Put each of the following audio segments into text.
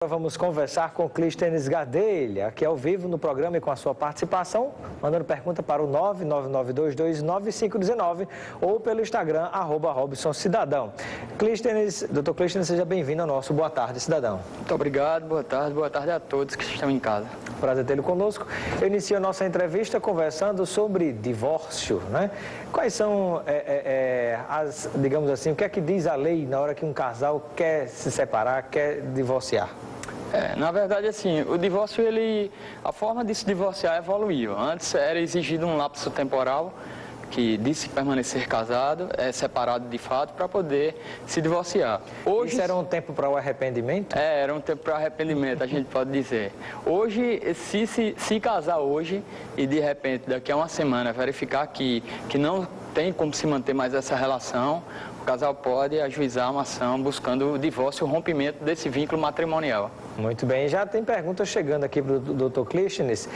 Vamos conversar com Clístenes Gadelha, que é ao vivo no programa e com a sua participação, mandando pergunta para o 999229519 ou pelo Instagram, @RobsonCidadão. Clístenes, doutor Clístenes, seja bem-vindo ao nosso Boa Tarde, Cidadão. Muito obrigado, boa tarde a todos que estão em casa. Prazer tê-lo conosco. Eu inicio a nossa entrevista conversando sobre divórcio, né? Quais são digamos assim, o que é que diz a lei na hora que um casal quer se separar, quer divorciar? Na verdade, assim, o divórcio, a forma de se divorciar evoluiu. Antes era exigido um lapso temporal que disse permanecer casado, separado de fato, para poder se divorciar. Hoje, isso era um tempo para o arrependimento? Era um tempo para o arrependimento, a gente pode dizer. Hoje, se casar hoje e de repente daqui a uma semana verificar que não tem como se manter mais essa relação, o casal pode ajuizar uma ação buscando o divórcio, o rompimento desse vínculo matrimonial. Muito bem, já tem pergunta chegando aqui para o doutor Clístenes.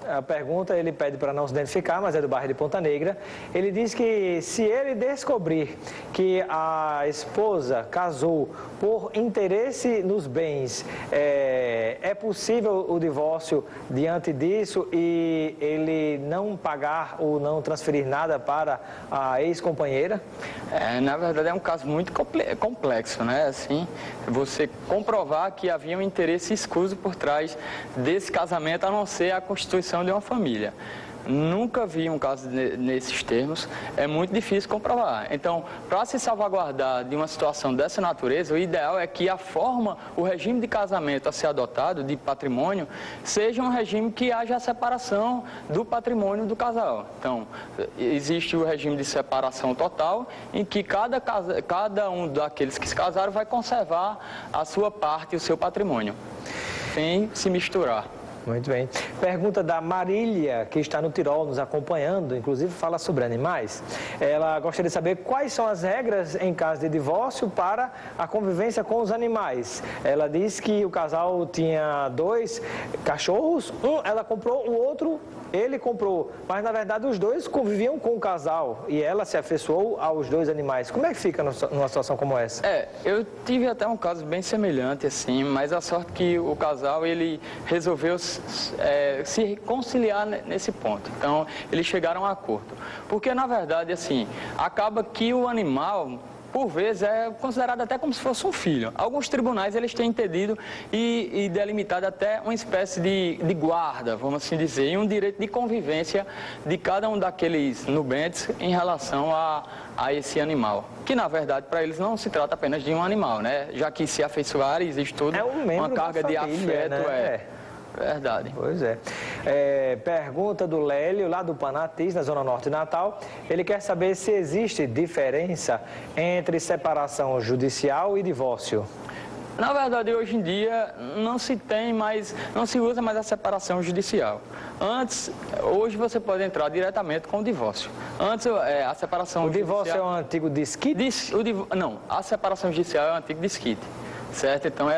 A pergunta ele pede para não se identificar, mas é do bairro de Ponta Negra. Ele diz que se ele descobrir que a esposa casou por interesse nos bens, é possível o divórcio diante disso e ele não pagar ou não transferir nada para a ex-companheira? Na verdade é um caso muito complexo, né? Assim, você comprovar que havia um interesse escuso por trás desse casamento, a não ser a constituição de uma família. Nunca vi um caso nesses termos, é muito difícil comprovar. Então, para se salvaguardar de uma situação dessa natureza, o ideal é que o regime de casamento a ser adotado, de patrimônio, seja um regime que haja a separação do patrimônio do casal. Então, existe o regime de separação total, em que cada um daqueles que se casaram vai conservar a sua parte, o seu patrimônio, sem se misturar. Muito bem. Pergunta da Marília, que está no Tirol nos acompanhando, inclusive fala sobre animais. Ela gostaria de saber quais são as regras em caso de divórcio para a convivência com os animais. Ela diz que o casal tinha 2 cachorros, ela comprou, o outro ele comprou, mas na verdade os dois conviviam com o casal e ela se afeiçoou aos 2 animais. Como é que fica numa situação como essa? Eu tive até um caso bem semelhante assim, mas a sorte que o casal ele resolveu se conciliar nesse ponto. Então eles chegaram a um acordo, porque na verdade assim acaba que o animal por vezes é considerado até como se fosse um filho. Alguns tribunais eles têm entendido e delimitado até uma espécie de guarda, vamos assim dizer, e um direito de convivência de cada um daqueles nubentes em relação a esse animal. Que na verdade para eles não se trata apenas de um animal, né? Já que se afeiçoar existe toda uma carga de afeto, né? Verdade. Pois é. Pergunta do Lélio, lá do Panatis, na Zona Norte de Natal. Ele quer saber se existe diferença entre separação judicial e divórcio. Na verdade, hoje em dia, não se usa mais a separação judicial. Hoje você pode entrar diretamente com o divórcio. Antes, a separação judicial... O divórcio é um antigo desquite? Não, a separação judicial é um antigo desquite. Certo? Então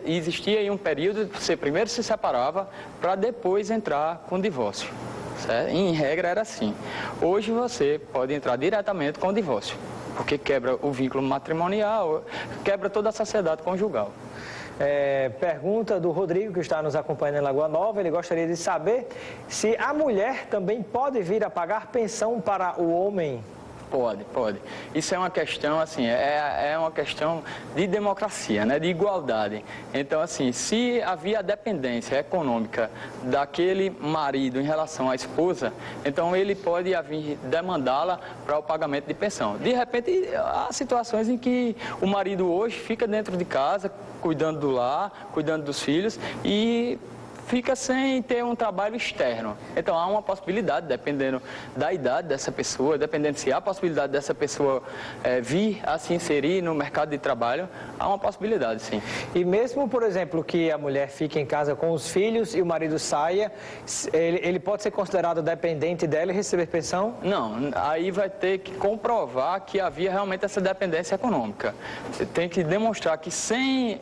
existia aí um período que você primeiro se separava para depois entrar com o divórcio. Certo? Em regra era assim. Hoje você pode entrar diretamente com o divórcio, porque quebra o vínculo matrimonial, quebra toda a sociedade conjugal. Pergunta do Rodrigo, que está nos acompanhando em Lagoa Nova. Ele gostaria de saber se a mulher também pode vir a pagar pensão para o homem. Pode. Isso é uma questão, assim, é uma questão de democracia, né, de igualdade. Então, assim, se havia dependência econômica daquele marido em relação à esposa, então ele pode vir demandá-la para o pagamento de pensão. De repente, há situações em que o marido hoje fica dentro de casa, cuidando do lar, cuidando dos filhos e fica sem ter um trabalho externo. Então há uma possibilidade, dependendo da idade dessa pessoa, dependendo se há a possibilidade dessa pessoa vir a se inserir no mercado de trabalho, há uma possibilidade, sim. E mesmo, por exemplo, que a mulher fique em casa com os filhos e o marido saia, ele pode ser considerado dependente dela e receber pensão? Não, aí vai ter que comprovar que havia realmente essa dependência econômica. Você tem que demonstrar que sem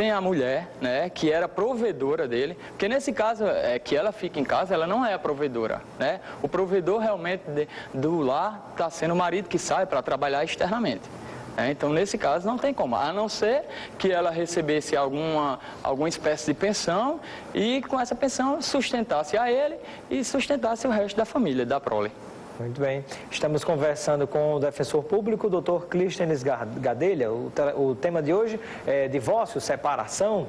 a mulher, né, que era provedora dele, porque nesse caso que ela fica em casa, ela não é a provedora, né? O provedor realmente do lar está sendo o marido que sai para trabalhar externamente. Então, nesse caso, não tem como, a não ser que ela recebesse alguma espécie de pensão e com essa pensão sustentasse a ele e sustentasse o resto da família, da prole. Muito bem. Estamos conversando com o defensor público, o Dr. Clístenes Gadelha. O tema de hoje é divórcio, separação,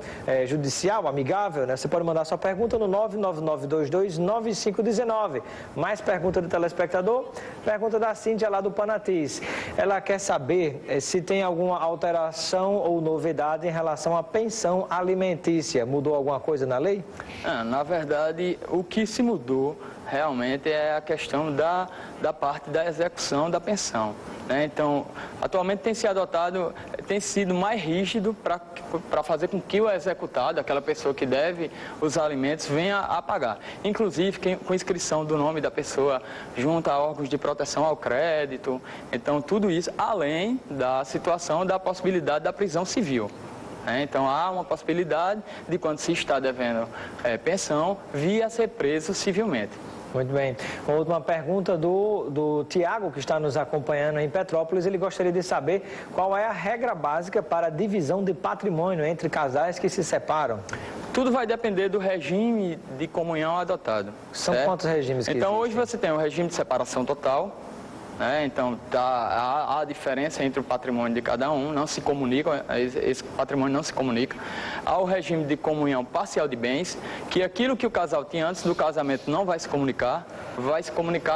judicial, amigável, né? Você pode mandar sua pergunta no 999229519. Mais pergunta do telespectador? Pergunta da Cíntia lá do Panatiz. Ela quer saber se tem alguma alteração ou novidade em relação à pensão alimentícia. Mudou alguma coisa na lei? Na verdade, o que se mudou realmente é a questão da parte da execução da pensão, né? Então, atualmente tem sido mais rígido para fazer com que o executado, aquela pessoa que deve os alimentos, venha a pagar. Inclusive, com inscrição do nome da pessoa junto a órgãos de proteção ao crédito. Então, tudo isso, além da situação da possibilidade da prisão civil. Então, há uma possibilidade de, quando se está devendo pensão, vir a ser preso civilmente. Muito bem. Uma última pergunta do Tiago, que está nos acompanhando em Petrópolis. Ele gostaria de saber qual é a regra básica para a divisão de patrimônio entre casais que se separam. Tudo vai depender do regime de comunhão adotado. São quantos regimes que Então, existem? hoje você tem o regime de separação total. Então, há a diferença entre o patrimônio de cada um, não se comunica, esse patrimônio não se comunica. Há o regime de comunhão parcial de bens, que aquilo que o casal tinha antes do casamento não vai se comunicar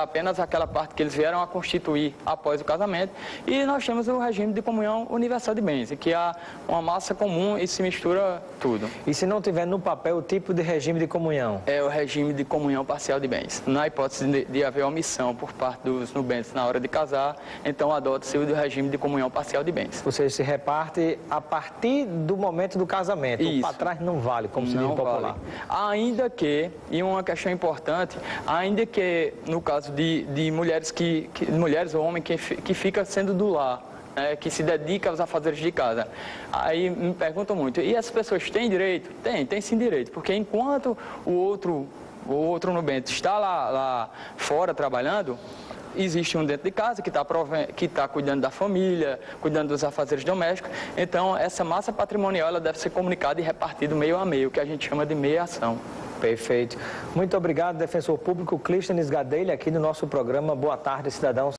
apenas aquela parte que eles vieram a constituir após o casamento. E nós temos o regime de comunhão universal de bens, que há uma massa comum e se mistura tudo. E se não tiver no papel o tipo de regime de comunhão? É o regime de comunhão parcial de bens. Na hipótese de haver omissão por parte dos nubentes na hora de casar, então adota-se o regime de comunhão parcial de bens. Ou seja, se reparte a partir do momento do casamento. Isso. Para trás não vale, como se diz popular. Vale. Ainda que, e uma questão importante, ainda que no caso de mulheres mulheres ou homens que fica sendo do lar, que se dedica aos afazeres de casa. Aí me perguntam muito, e as pessoas têm direito? Tem sim direito, porque enquanto o outro nubente está lá fora trabalhando, existe um dentro de casa que está cuidando da família, cuidando dos afazeres domésticos. Então, essa massa patrimonial ela deve ser comunicada e repartida meio a meio, que a gente chama de meia-ação. Perfeito. Muito obrigado, defensor público Clístenes Gadelha, aqui no nosso programa Boa Tarde, Cidadãos.